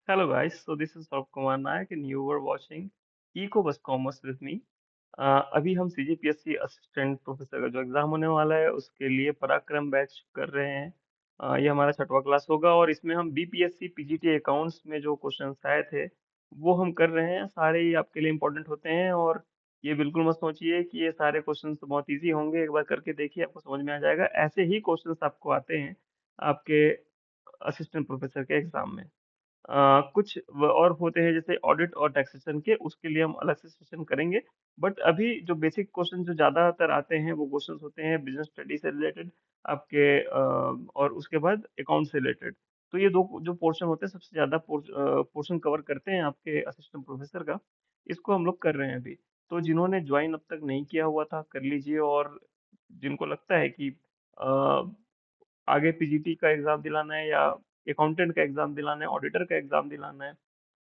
Hello guys, so this is Saurabh Kumar Nayak and you were watching Ecobus Commerce with me. अभी हम CGPSC assistant professor का जो exam होने वाला है उसके लिए पराक्रम बैच कर रहे हैं। ये हमारा छठवां क्लास होगा और इसमें हम BPSC PGT अकाउंट्स में जो क्वेश्चंस आए थे वो हम कर रहे हैं। सारे ही आपके लिए इंपॉर्टेंट होते हैं और ये बिल्कुल मत सोचिए कि ये सारे क्वेश्चंस बहुत इजी होंगे। एक बार करके देखिए, आपको समझ में आ जाएगा। ऐसे ही क्वेश्चंस आपको आते हैं आपके असिस्टेंट प्रोफेसर के एग्जाम में। कुछ और होते हैं जैसे ऑडिट और टैक्सेशन के, उसके लिए हम अलग से सेशन करेंगे। बट अभी जो बेसिक क्वेश्चन जो ज्यादातर आते हैं वो क्वेश्चंस होते हैं बिजनेस स्टडी से रिलेटेड आपके, और उसके बाद अकाउंट से रिलेटेड। तो ये दो जो पोर्शन होते हैं सबसे ज्यादा पोर्शन कवर करते हैं आपके असिस्टेंट प्रोफेसर का। इसको हम लोग कर रहे हैं अभी। तो जिन्होंने ज्वाइन अब तक नहीं किया हुआ था कर लीजिए, और जिनको लगता है कि आगे पीजीटी का एग्जाम दिलाना है या अकाउंटेंट का एग्जाम दिलाना है, ऑडिटर का एग्जाम दिलाना है,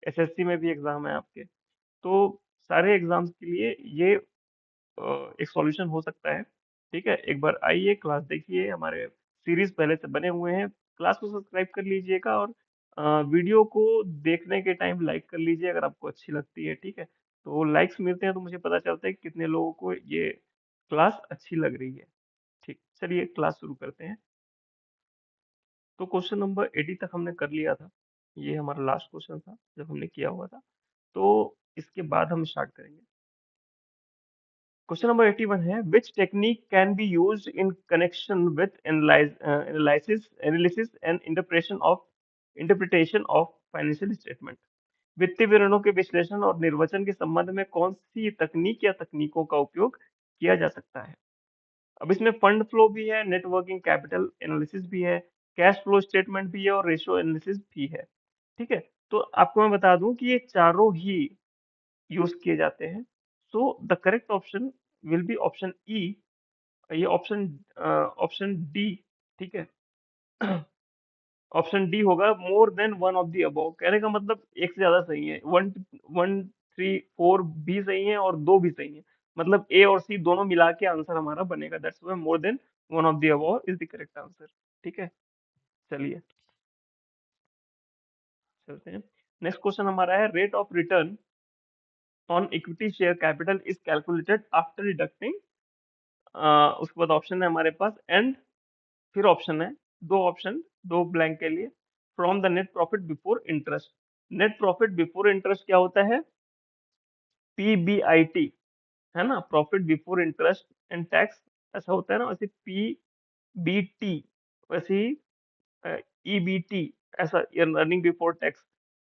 एसएससी में भी एग्जाम है आपके, तो सारे एग्जाम्स के लिए ये एक सॉल्यूशन हो सकता है। ठीक है, एक बार आइए क्लास देखिए, हमारे सीरीज पहले से बने हुए हैं। क्लास को सब्सक्राइब कर लीजिएगा और वीडियो को देखने के टाइम लाइक कर लीजिए अगर आपको अच्छी लगती है। ठीक है, तो लाइक्स मिलते हैं तो मुझे पता चलता है कि कितने लोगों को ये क्लास अच्छी लग रही है। ठीक, चलिए क्लास शुरू करते हैं। तो क्वेश्चन नंबर 80 तक हमने कर लिया था। ये हमारा लास्ट क्वेश्चन था जब हमने किया हुआ था। तो इसके बाद हम स्टार्ट करेंगे। क्वेश्चन नंबर 81 है, which technique can be used in connection with analysis and interpretation of financial statement. वित्तीय विवरणों के विश्लेषण और निर्वचन के संबंध में कौन सी तकनीक या तकनीकों का उपयोग किया जा सकता है? अब इसमें फंड फ्लो भी है, नेट वर्किंग कैपिटल एनालिसिस भी है, कैश फ्लो स्टेटमेंट भी है और रेशियो एनालिसिस भी है। ठीक है, तो आपको मैं बता दूं कि ये चारों ही यूज किए जाते हैं। So the correct option will be option E. ये ऑप्शन ऑप्शन डी। ठीक है, ऑप्शन डी होगा, more than one of the above. कहने का मतलब एक से ज्यादा सही है। वन वन थ्री फोर भी सही है और दो भी सही है। मतलब ए और सी दोनों मिला के आंसर हमारा बनेगा। That's why more than one of the above is the correct answer. ठीक है, चलिए चलते हैं। नेक्स्ट क्वेश्चन हमारा है, rate of return on equity share capital is calculated after deducting. उसके बाद ऑप्शन है हमारे पास एंड, फिर ऑप्शन है, दो ऑप्शन, दो ब्लैंक के लिए, from the net profit before interest. Net profit before interest क्या होता है? PBIT, है ना, profit before interest and tax ऐसा होता है ना। वैसे PBT, वैसे ही EBT, ऐसा अर्निंग बिफोर टैक्स।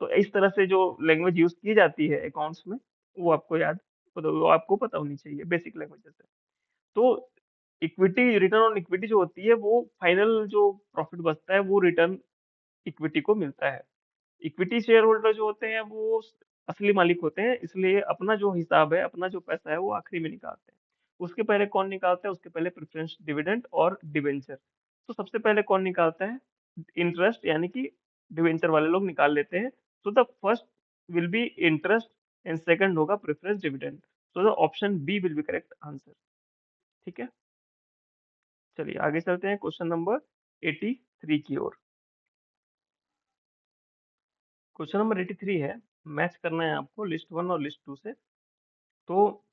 तो इस तरह से जो लैंग्वेज यूज की जाती है अकाउंट्स में, वो आपको वो आपको पता होनी चाहिए बेसिक लैंग्वेज से। तो इक्विटी, रिटर्न ऑन इक्विटी जो होती है वो फाइनल जो प्रॉफिट बचता है वो रिटर्न इक्विटी को मिलता है। इक्विटी शेयर होल्डर जो होते हैं वो असली मालिक होते हैं, इसलिए अपना जो हिसाब है, अपना जो पैसा है वो आखिरी में निकालते हैं। उसके पहले कौन निकालता है? उसके पहले प्रेफरेंस डिविडेंड और डिवेंचर। तो सबसे पहले कौन निकालता है? इंटरेस्ट, यानी कि डिवेंचर वाले लोग निकाल लेते हैं। तो the first will be interest and second होगा प्रेफरेंस डिविडेंड। तो the option B will be correct answer. ठीक है, चलिए आगे चलते हैं क्वेश्चन नंबर 83 की ओर। क्वेश्चन नंबर 83 है, मैच करना है आपको लिस्ट वन और लिस्ट टू से। तो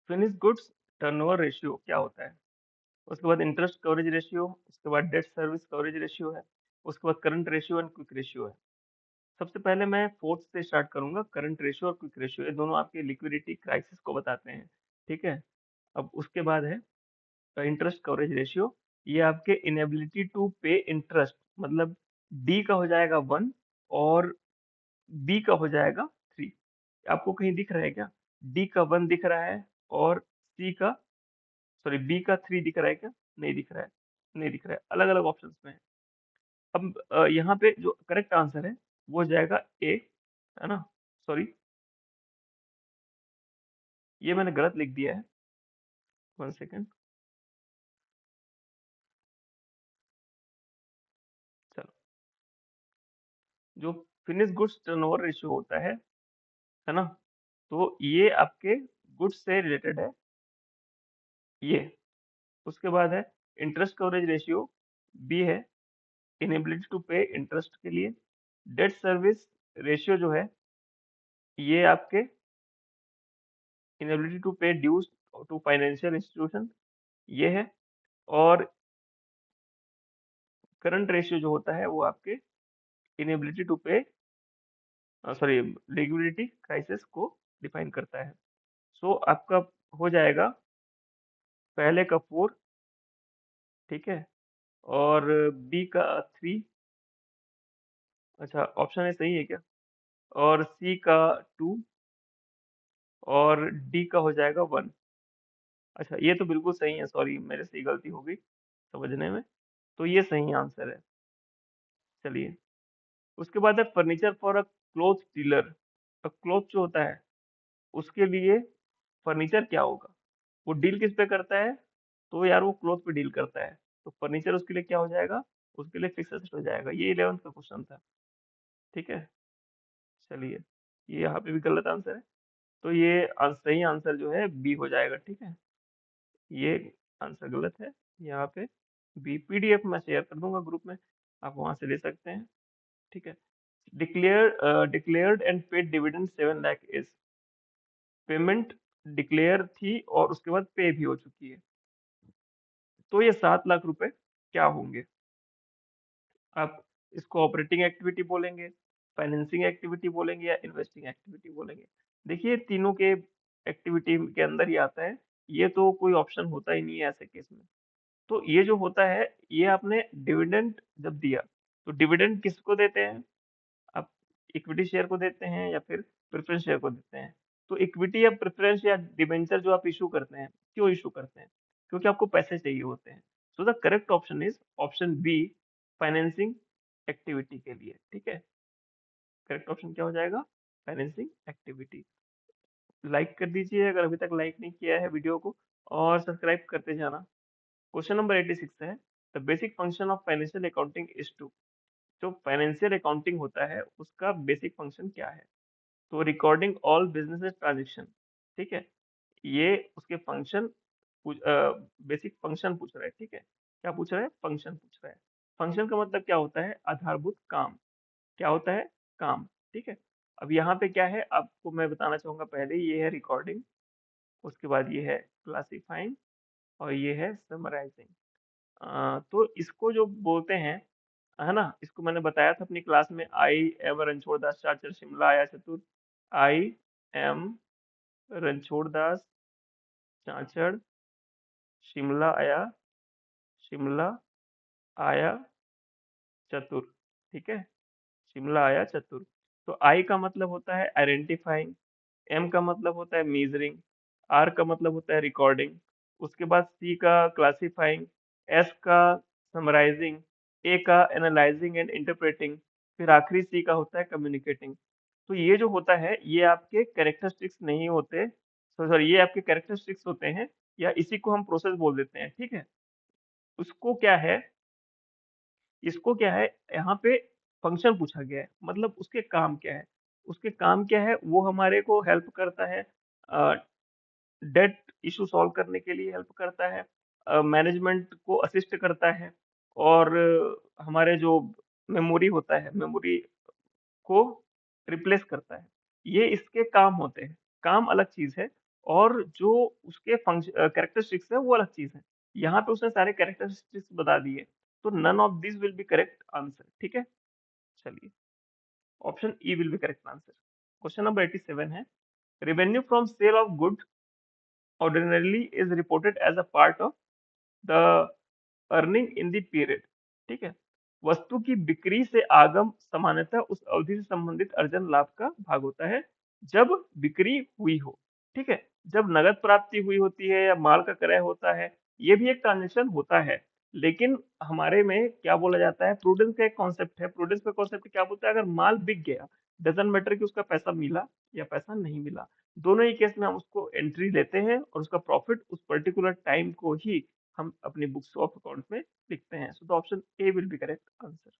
फिनिश गुड्स टर्नओवर रेशियो क्या होता है? उसके बाद इंटरेस्ट कवरेज रेशियो, उसके बाद डेट सर्विस कवरेज रेशियो है, उसके बाद current ratio and quick ratio है। सबसे पहले मैं फोर्थ से स्टार्ट करूंगा। करंट रेशियो और क्विक रेशियो, ये दोनों आपके लिक्विडिटी क्राइसिस को बताते हैं। ठीक है, अब उसके बाद है इंटरेस्ट कवरेज रेशियो। ये आपके इनएबिलिटी टू पे इंटरेस्ट, मतलब डी का हो जाएगा 1 और बी का हो जाएगा 3। आपको कहीं दिख रहा है क्या? डी का 1 दिख रहा है और सी का, सॉरी, बी का 3 दिख रहा है क्या? नहीं दिख रहा है, नहीं दिख रहा है, अलग अलग ऑप्शंस में है। अब यहाँ पे जो करेक्ट आंसर है वो हो जाएगा ए, है ना। सॉरी, ये मैंने गलत लिख दिया है। 1 सेकेंड, चलो। जो फिनिश गुड्स टर्नओवर रेशियो होता है ना, तो ये आपके गुड्स से रिलेटेड है ये। उसके बाद है इंटरेस्ट कवरेज रेशियो, बी है, इनएबिलिटी टू पे इंटरेस्ट के लिए। डेट सर्विस रेशियो जो है ये आपके इनएबिलिटी टू पे ड्यूज टू फाइनेंशियल इंस्टीट्यूशन ये है, और करंट रेशियो जो होता है वो आपके इनएबिलिटी टू पे सॉरी लिक्विडिटी क्राइसिस को डिफाइन करता है। सो आपका हो जाएगा पहले का 4, ठीक है, और बी का 3, अच्छा ऑप्शन ए सही है क्या, और सी का 2, और डी का हो जाएगा 1। अच्छा ये तो बिल्कुल सही है, सॉरी मेरे से ही गलती हो गई समझने में, तो ये सही आंसर है। चलिए, उसके बाद है furniture for a cloth dealer. Cloth जो होता है उसके लिए फर्नीचर क्या होगा, वो डील किस पे करता है, तो यार वो क्लॉथ पे डील करता है, तो फर्नीचर उसके लिए क्या हो जाएगा, उसके लिए फिक्स एसेट हो जाएगा। ये 11th का क्वेश्चन था, ठीक है। चलिए, ये यहाँ पे भी गलत आंसर है, तो ये सही आंसर जो है बी हो जाएगा, ठीक है। ये आंसर गलत है यहाँ पे। बी पीडीएफ मैं शेयर कर दूंगा ग्रुप में, आप वहां से ले सकते हैं, ठीक है। Declared and paid dividend 7 lakh is, payment declare थी और उसके बाद पे भी हो चुकी है, तो ये 7 लाख रुपए क्या होंगे। आप इसको ऑपरेटिंग एक्टिविटी बोलेंगे, फाइनेंसिंग एक्टिविटी बोलेंगे, या इन्वेस्टिंग एक्टिविटी बोलेंगे। देखिए तीनों के एक्टिविटी के अंदर ही आता है, ये तो कोई ऑप्शन होता ही नहीं है ऐसे केस में। तो ये जो होता है, ये आपने डिविडेंड जब दिया, तो डिविडेंड किसको देते हैं, आप इक्विटी शेयर को देते हैं या फिर प्रेफरेंस शेयर को देते हैं। तो इक्विटी या प्रेफरेंस या डिबेंचर जो आप इशू करते हैं, क्यों इशू करते हैं, क्योंकि आपको पैसे चाहिए होते हैं। So the correct option is option B, financing activity के लिए, ठीक है। करेक्ट ऑप्शन क्या हो जाएगा, फाइनेंसिंग एक्टिविटी। लाइक कर दीजिए अगर अभी तक लाइक नहीं किया है वीडियो को, और सब्सक्राइब करते जाना। क्वेश्चन नंबर 86 है, the basic function of financial accounting is to, जो फाइनेंशियल अकाउंटिंग होता है उसका बेसिक फंक्शन क्या है, तो रिकॉर्डिंग ऑल बिजनेस ट्रांजेक्शन, ठीक है। ये उसके फंक्शन बेसिक फंक्शन पूछ रहा है, ठीक है। क्या पूछ रहा है, फंक्शन पूछ रहा है। फंक्शन का मतलब क्या होता है, आधारभूत काम, क्या होता है, काम, ठीक है। अब यहाँ पे क्या है आपको मैं बताना चाहूंगा, पहले ये है रिकॉर्डिंग, उसके बाद ये है क्लासिफाइंग, और ये है समराइजिंग। तो इसको जो बोलते हैं, है ना, इसको मैंने बताया था अपनी क्लास में, आई एम रणछोड़ दास चाचर शिमला आया चतुर। आई एम रणछोड़ दास चाचड़ शिमला आया, शिमला आया चतुर, ठीक है। शिमला आया चतुर। तो आई का मतलब होता है आइडेंटिफाइंग, एम का मतलब होता है मीजरिंग, आर का मतलब होता है रिकॉर्डिंग, उसके बाद सी का क्लासिफाइंग, एस का समराइजिंग, ए का एनालाइजिंग एंड इंटरप्रेटिंग, फिर आखिरी सी का होता है कम्युनिकेटिंग। तो ये जो होता है ये आपके कैरेक्टरिस्टिक्स नहीं होते, सॉरी ये आपके कैरेक्टरिस्टिक्स होते हैं, या इसी को हम प्रोसेस बोल देते हैं, ठीक है। उसको क्या है, इसको क्या है, यहाँ पे फंक्शन पूछा गया है, मतलब उसके काम क्या है, उसके काम क्या है, वो हमारे को हेल्प करता है, डेट इशू सॉल्व करने के लिए हेल्प करता है, मैनेजमेंट को असिस्ट करता है, और हमारे जो मेमोरी होता है, मेमोरी को रिप्लेस करता है। ये इसके काम होते हैं, काम अलग चीज है, और जो उसके फंक्शन कैरेक्टरिस्टिक्स है वो अलग चीज है। यहाँ पे उसने सारे कैरेक्टरिस्टिक्स बता दिए, तो none of this will be correct answer, ठीक है। चलिए, option E will be correct answer. Question number 87 है, revenue from sale of good ordinarily is reported as a part of the earning in the period, ठीक है। वस्तु की बिक्री से आगम सामान्यतः उस अवधि से संबंधित अर्जन लाभ का भाग होता है जब बिक्री हुई हो, ठीक है। जब नगद प्राप्ति हुई होती है या माल का क्रय होता है, ये भी एक ट्रांजेक्शन होता है, लेकिन हमारे में क्या बोला जाता है, प्रूडेंस का एक कॉन्सेप्ट है। प्रूडेंस का कॉन्सेप्ट क्या बोलता है, अगर माल बिक गया, डजंट मैटर कि उसका पैसा मिला या पैसा नहीं मिला, दोनों ही केस में हम उसको एंट्री लेते हैं, और उसका प्रॉफिट उस पर्टिकुलर टाइम को ही हम अपनी बुक्स ऑफ अकाउंट में लिखते हैं। So the option A will be correct answer.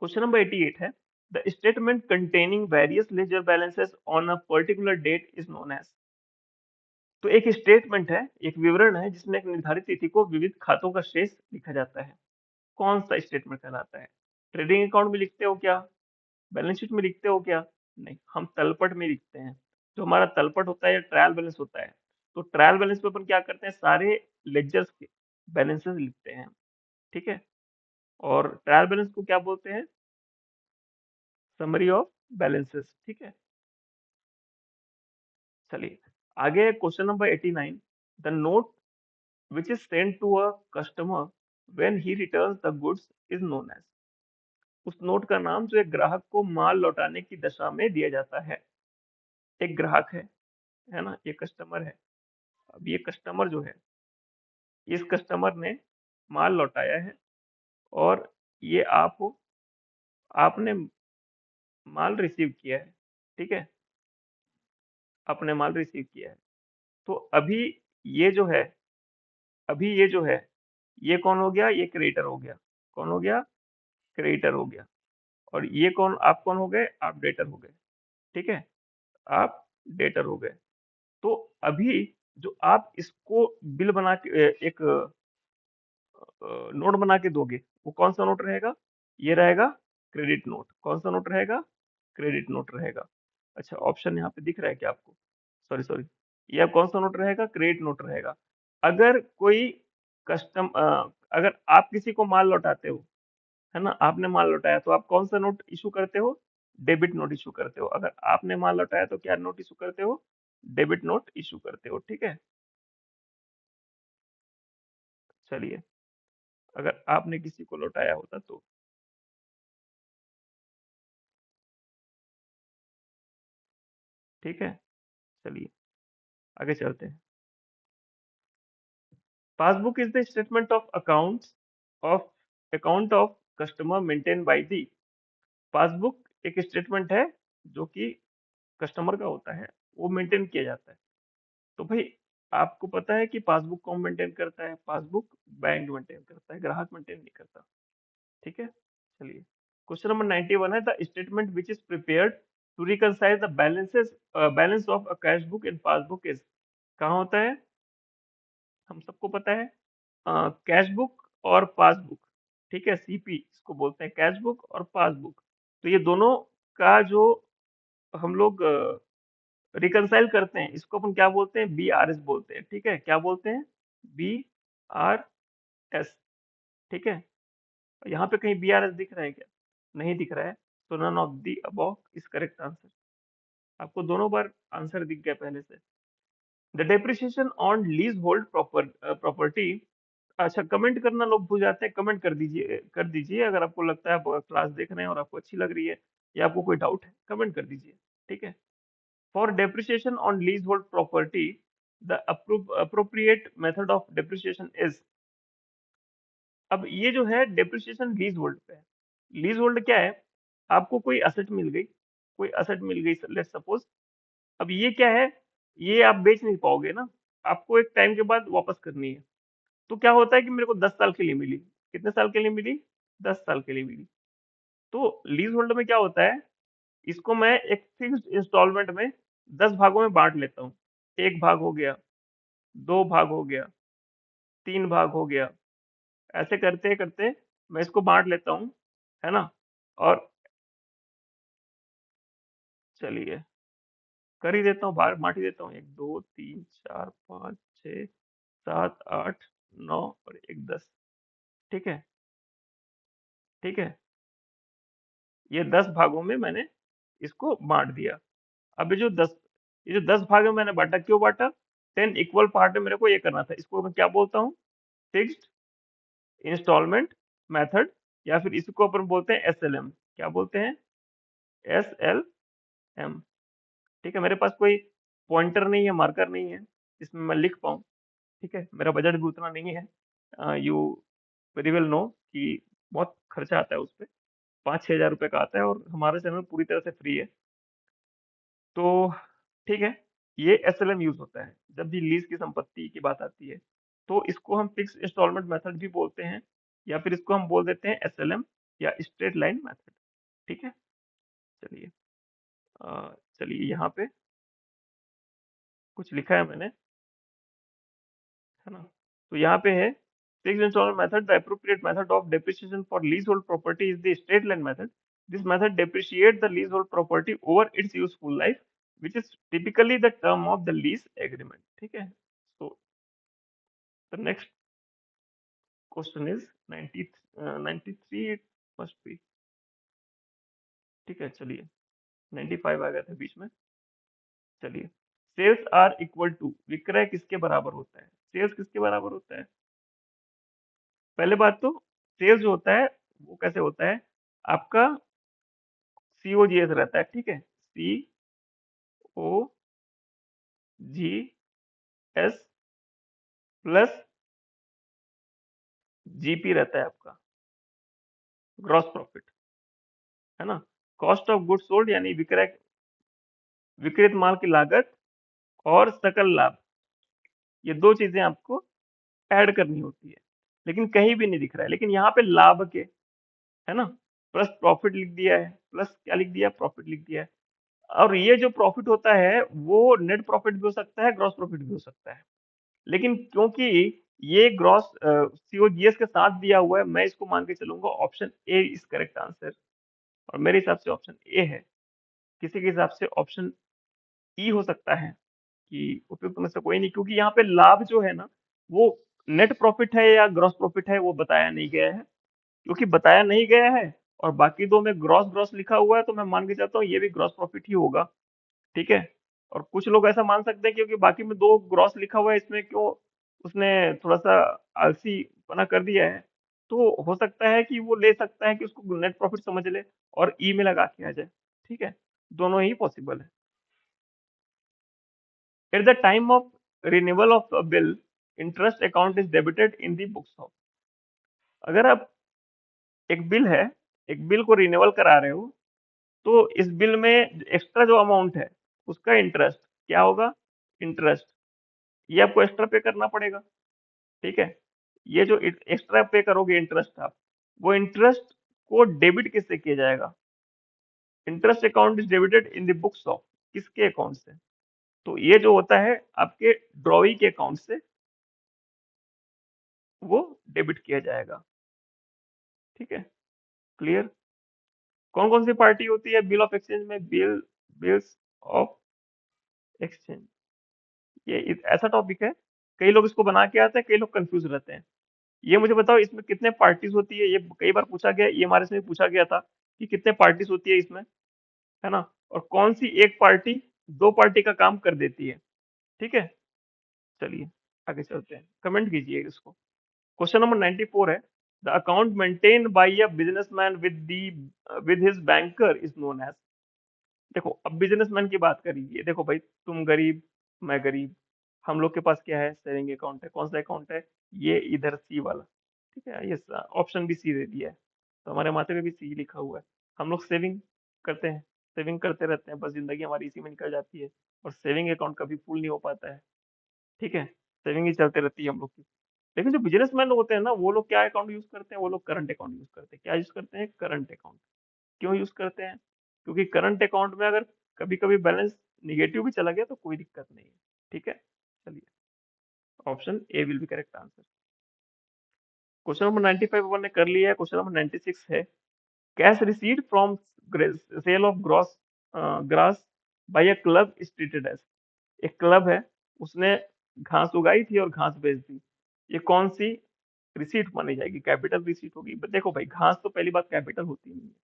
Question number 88 है, the statement containing various ledger balances on a particular date is known as. तो एक स्टेटमेंट है, एक विवरण है जिसमें एक निर्धारित तिथि को विविध खातों का शेष लिखा जाता है, कौन सा स्टेटमेंट कहलाता है। ट्रेडिंग अकाउंट में लिखते हो क्या, बैलेंस शीट में लिखते हो क्या? नहीं, हम तलपट में लिखते हैं। जो हमारा तलपट होता है या ट्रायल बैलेंस होता है, तो ट्रायल बैलेंस पे अपन क्या करते हैं, सारे लेजर्स के बैलेंसेस लिखते हैं, ठीक है? और ट्रायल बैलेंस को क्या बोलते हैं? समरी ऑफ बैलेंसेस, ठीक है? चलिए, आगे question number 89। The note which is sent to a customer when he returns the goods is known as। उस नोट का नाम जो एक ग्राहक को माल लौटाने की दशा में दिया जाता है। एक ग्राहक है ना, ये कस्टमर है। अब ये कस्टमर जो है, इस कस्टमर ने माल लौटाया है, और ये आप हो, आपने माल रिसीव किया है, ठीक है? आपने माल रिसीव किया है। तो ये जो है अभी ये जो है, ये कौन हो गया? ये क्रेडिटर हो गया। कौन हो गया? क्रेडिटर हो गया। और ये कौन, आप कौन हो गए? आप डेटर हो गए, ठीक है? आप डेटर हो गए। तो अभी जो आप इसको बिल बना के एक नोट बना के दोगे, वो कौन सा नोट रहेगा? ये रहेगा क्रेडिट नोट। कौन सा नोट रहेगा? क्रेडिट नोट रहेगा। अच्छा, ऑप्शन यहाँ पे दिख रहा है क्या आपको? सॉरी सॉरी, ये अब कौन सा नोट रहेगा? क्रेडिट नोट रहेगा। अगर कोई कस्टम अगर आप किसी को माल लौटाते हो, है ना, आपने माल लौटाया, तो आप कौन सा नोट इशू करते हो? डेबिट नोट इशू करते हो। अगर आपने माल लौटाया तो क्या नोट इशू करते हो? डेबिट नोट इशू करते हो, ठीक है? चलिए, अगर आपने किसी को लौटाया होता तो, ठीक है? चलिए, आगे चलते हैं। Passbook is the statement of account of customer maintain by the. Passbook एक स्टेटमेंट है जो कि कस्टमर का होता है, वो मेंटेन किया जाता है। तो भाई, आपको पता है कि पासबुक कौन मेंटेन करता है? पासबुक बैंक मेंटेन करता है, ग्राहक मेंटेन नहीं करता, ठीक है? चलिए, क्वेश्चन नंबर 91 है, the statement which is prepared to reconcile the balance of a cash book in passbook is. कहाँ होता है? हम सबको पता है, कैश बुक और पासबुक, ठीक है? सीपी इसको बोलते हैं, कैश बुक और पासबुक। तो ये दोनों का जो हम लोग रिकंसाइल करते हैं, इसको अपन क्या बोलते हैं? बीआरएस बोलते हैं, ठीक है? क्या बोलते हैं? बीआरएस, ठीक है? यहाँ पे कहीं बीआरएस दिख रहा है क्या? नहीं दिख रहा है। तो none of the above is correct answer. आपको दोनों बार आंसर दिख गया पहले से। The depreciation on leasehold property. अच्छा, कमेंट करना लोग भूल जाते हैं, कमेंट कर दीजिए अगर आपको लगता है, आप क्लास देख रहे हैं और आपको अच्छी लग रही है, या आपको कोई डाउट है, कमेंट कर दीजिए, ठीक है? For depreciation on leasehold property, the appropriate method of depreciation is. अब ये जो है डेप्रिसिएशन लीज होल्ड पे है। लीज होल्ड क्या है? आपको कोई असेट मिल गई, कोई असेट मिल गई, लेट्स सपोज। अब ये क्या है? ये आप बेच नहीं पाओगे ना, आपको एक टाइम के बाद वापस करनी है। तो क्या होता है कि मेरे को 10 साल के लिए मिली। कितने साल के लिए मिली? 10 साल के लिए मिली। तो लीज होल्ड में क्या होता है, इसको मैं एक फिक्स्ड इंस्टॉलमेंट में 10 भागों में बांट लेता हूँ। एक भाग हो गया, 2 भाग हो गया, 3 भाग हो गया, ऐसे करते करते मैं इसको बांट लेता हूँ, है ना? और चलिए, कर ही देता हूँ, बाहर बांट ही देता हूँ। 1 2 3 4 5 6 7 8 9 और एक 10, ठीक है? ठीक है, ये 10 भागों में मैंने इसको बांट दिया। अब ये जो 10 भाग में मैंने बांटा, क्यों बांटा? 10 इक्वल पार्ट में मेरे को ये करना था। इसको मैं क्या बोलता हूँ? फिक्स्ड इंस्टॉलमेंट मेथड, या फिर इसको अपन बोलते हैं एसएलएम। क्या बोलते हैं? एसएलएम, ठीक है? मेरे पास कोई पॉइंटर नहीं है, मार्कर नहीं है जिसमें मैं लिख पाऊँ, ठीक है? मेरा बजट भी उतना नहीं है। यू वेरी वेल नो कि बहुत खर्चा आता है उस पे, 5-6 हज़ार रुपए का आता है, और हमारा चैनल पूरी तरह से फ्री है। तो ठीक है, ये एसएलएम यूज होता है जब भी लीज की संपत्ति की बात आती है। तो इसको हम फिक्स इंस्टॉलमेंट मेथड भी बोलते हैं, या फिर इसको हम बोल देते हैं एसएलएम या स्ट्रेट लाइन मेथड, ठीक है? चलिए, चलिए यहाँ पे कुछ लिखा है मैंने, है ना? तो यहाँ पे है, fix instalment method, the appropriate method of depreciation for leasehold property is the straight line method. This method depreciates the leasehold property over its useful life, which is typically the term of the lease agreement. ठीक है? So the next question is 93 it must be. ठीक है, चलिए 95 आ गया था बीच में। चलिए, sales are equal to, विक्रय किसके बराबर होता है? सेल्स किसके बराबर होता है? पहले बात तो सेल्स जो होता है वो कैसे होता है? आपका सीओजीएस रहता है, ठीक है? सी ओ जी एस प्लस जीपी रहता है आपका, ग्रॉस प्रॉफिट, है ना? कॉस्ट ऑफ गुड्स सोल्ड यानी विक्रय माल की लागत और सकल लाभ, ये दो चीजें आपको ऐड करनी होती है, लेकिन कहीं भी नहीं दिख रहा है। लेकिन यहाँ पे लाभ के, है ना, प्लस प्रॉफिट लिख दिया है, प्लस क्या लिख दिया, प्रॉफिट लिख दिया है। और ये जो प्रॉफिट होता है वो नेट प्रॉफिट भी हो सकता है, ग्रॉस प्रॉफिट भी हो सकता है। लेकिन क्योंकि ये ग्रॉस सीओजीएस के साथ दिया हुआ है, मैं इसको मान के चलूंगा option A is correct answer, और मेरे हिसाब से ऑप्शन ए है। किसी के हिसाब से ऑप्शन ई हो सकता है कि उपयुक्त में से कोई नहीं, क्योंकि यहाँ पे लाभ जो है ना, वो नेट प्रॉफिट है या ग्रॉस प्रॉफिट है वो बताया नहीं गया है। क्योंकि बताया नहीं गया है और बाकी दो में ग्रॉस ग्रॉस लिखा हुआ है, तो मैं मान के चलता हूँ ये भी ग्रॉस प्रॉफिट ही होगा। ठीक है, और कुछ लोग ऐसा मान सकते हैं क्योंकि बाकी में दो ग्रॉस लिखा हुआ है, इसमें क्यों उसने थोड़ा सा आलसी पना कर दिया है। तो हो सकता है कि वो ले सकता है कि उसको नेट प्रॉफिट समझ ले और ई में लगा के आ जाए। ठीक है, दोनों ही पॉसिबल है। At the time of renewal of a bill, interest account is debited in the books of. अगर आप एक बिल है, एक बिल को रिन्यूअल करा रहे हो, तो इस बिल में एक्स्ट्रा जो अमाउंट है उसका इंटरेस्ट क्या होगा? इंटरेस्ट, ये आपको एक्स्ट्रा पे करना पड़ेगा। ठीक है, ये जो एक्स्ट्रा पे करोगे इंटरेस्ट आप, वो इंटरेस्ट को डेबिट किससे किया जाएगा? Interest account is debited in the books of, किसके अकाउंट से? तो ये जो होता है आपके ड्रॉई के अकाउंट से वो डेबिट किया जाएगा। ठीक है, क्लियर? कौन कौन सी पार्टी होती है बिल ऑफ एक्सचेंज में? बिल्स ऑफ एक्सचेंज, ये ऐसा टॉपिक है, कई लोग इसको बना के आते हैं, कई लोग कंफ्यूज रहते हैं। ये मुझे बताओ इसमें कितने पार्टीज होती है? ये कई बार पूछा गया, ये हमारे से भी पूछा गया था कि कितने पार्टीज होती है इसमें, है ना? और कौन सी एक पार्टी दो पार्टी का काम कर देती है? ठीक है, चलिए आगे चलते हैं, कमेंट कीजिए इसको। क्वेश्चन नंबर 94 है, the account maintained by a businessman with his banker is known as. देखो अब बिजनेसमैन की बात करिए, देखो भाई तुम गरीब, मैं गरीब, हम लोग के पास क्या है? सेविंग अकाउंट है। कौन सा अकाउंट है? ये इधर सी वाला। ठीक है, ये ऑप्शन भी सी दे दिया है, तो हमारे माथे पे भी सी लिखा हुआ है। हम लोग सेविंग करते हैं, सेविंग करते रहते हैं, बस जिंदगी हमारी इसी में निकल जाती है, और सेविंग अकाउंट कभी फुल नहीं हो पाता है। ठीक है, सेविंग ही चलते रहती है हम लोग की। लेकिन जो बिजनेसमैन होते हैं ना, वो लोग क्या अकाउंट यूज करते हैं? वो लोग करंट अकाउंट यूज करते हैं। क्या यूज करते हैं? Current account. क्यों यूज करते हैं? क्योंकि करंट अकाउंट में अगर कभी कभी बैलेंस निगेटिव भी चला गया तो कोई दिक्कत नहीं है। ठीक है, चलिए option A will be correct answer. Question number 95 अपन ने कर लिया है। क्वेश्चन नंबर 96 है, cash received from sale of grass by a club is treated as. एक क्लब है, उसने घास उगाई थी और घास बेच दी, ये कौन सी रिसीट मानी जाएगी? कैपिटल रिसीट होगी? देखो भाई घास तो पहली बात कैपिटल होती नहीं है,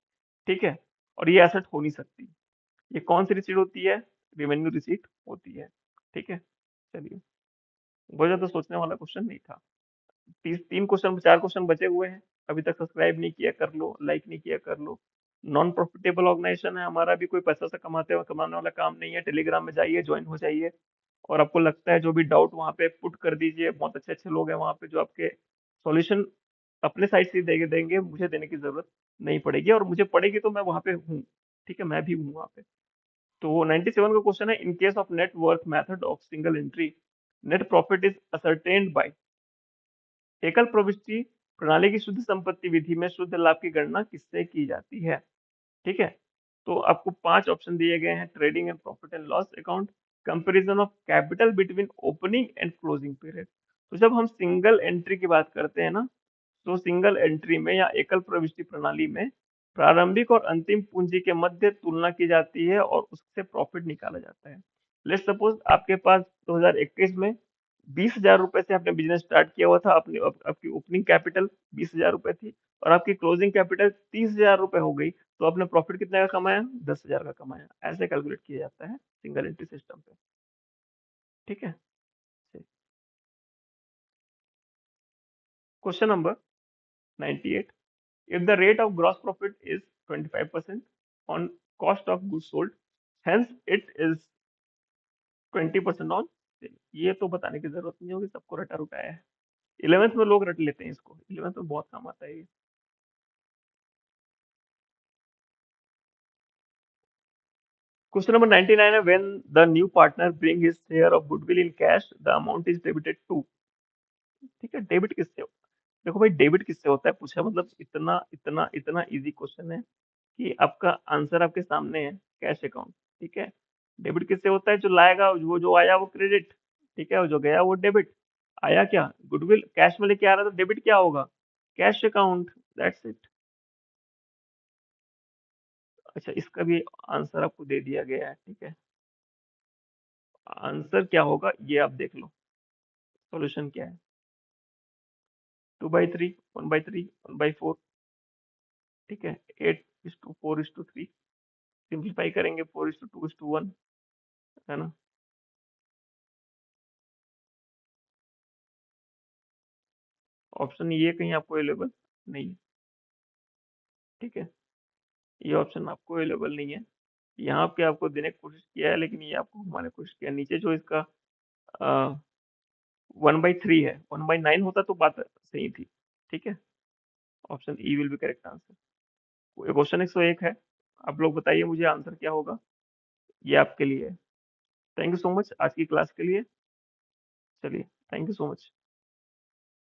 ठीक है, और ये एसेट हो नहीं सकती। ये कौन सी रिसीट होती है? रेवेन्यू रिसीट होती है। ठीक है, चलिए, बहुत ज्यादा सोचने वाला क्वेश्चन नहीं था। तीन क्वेश्चन, चार क्वेश्चन बचे हुए हैं। अभी तक सब्सक्राइब नहीं किया कर लो, लाइक नहीं किया कर लो। नॉन प्रॉफिटेबल ऑर्गेनाइजेशन है हमारा, भी कोई पैसा से कमाने वाला काम नहीं है। टेलीग्राम में जाइए, ज्वाइन हो जाइए, और आपको लगता है जो भी डाउट वहाँ पे पुट कर दीजिए। बहुत अच्छे अच्छे लोग हैं वहाँ पे जो आपके सॉल्यूशन अपने साइड से देंगे देंगे, मुझे देने की जरूरत नहीं पड़ेगी, और मुझे पड़ेगी तो मैं वहाँ पे हूँ। ठीक है, मैं भी हूँ वहाँ पे। तो 97 का क्वेश्चन है, in case of net worth method of single entry, net profit is ascertained by. एकल प्रविष्टि प्रणाली की शुद्ध संपत्ति विधि में शुद्ध लाभ की गणना किससे की जाती है? ठीक है, तो आपको पांच ऑप्शन दिए गए हैं, trading and profit and loss account, comparison of capital between opening and closing period. तो जब हम सिंगल एंट्री की बात करते हैं ना, तो सिंगल एंट्री में या एकल प्रविष्टि प्रणाली में प्रारंभिक और अंतिम पूंजी के मध्य तुलना की जाती है और उससे प्रॉफिट निकाला जाता है। लेट्स सपोज आपके पास 2021 में 20,000 रुपए से आपने बिजनेस स्टार्ट किया हुआ था, आपकी ओपनिंग कैपिटल 20,000 रुपए थी और आपकी क्लोजिंग कैपिटल 30,000 रुपए हो गई, तो आपने प्रॉफिट कितने का कमाया? 10,000 का कमाया। ऐसे कैलकुलेट किया जाता है सिंगल एंट्री सिस्टम पे। ठीक है। Question number 98, if the rate of gross profit is 25% on cost of goods sold, hence it is 20% on sale। ये तो बताने की जरूरत नहीं होगी, सबको रटा रुटाया है। 11th में लोग रट लेते हैं इसको, 11th में बहुत काम आता है ये। क्वेश्चन नंबर 99 है, when the new partner bring his share of goodwill in cash, the amount is debited to। ठीक है, डेबिट किससे होता है? देखो भाई, डेबिट किससे होता है पूछा, मतलब इतना इतना इतना इजी क्वेश्चन है कि आपका आंसर आपके सामने है, कैश अकाउंट। ठीक है। डेबिट किससे होता है? जो लाएगा, वो जो आया वो क्रेडिट। ठीक है, और जो गया वो डेबिट। आया क्या? गुडविल कैश में लेके आ रहा है, तो डेबिट क्या होगा? Cash account. That's it. अच्छा, इसका भी आंसर आपको दे दिया गया है। ठीक है, आंसर क्या होगा ये आप देख लो। सॉल्यूशन क्या है? 2/3, 1/3, 1/4। ठीक है, 8:4:3। सिंप्लीफाई करेंगे 4:2:1। है ना? ऑप्शन ये कहीं आपको अवेलेबल नहीं है। ठीक है, ये ऑप्शन आपको अवेलेबल नहीं है। यहाँ पे आपको देने की कोशिश किया है, लेकिन ये आपको घुमाने की कोशिश किया है। नीचे जो इसका 1/3 है, 1/9 होता तो बात सही थी। ठीक है, option E will be correct answer. Question 101 है। आप लोग बताइए मुझे आंसर क्या होगा। ये आपके लिए है। थैंक यू सो मच आज की क्लास के लिए। चलिए, थैंक यू सो मच।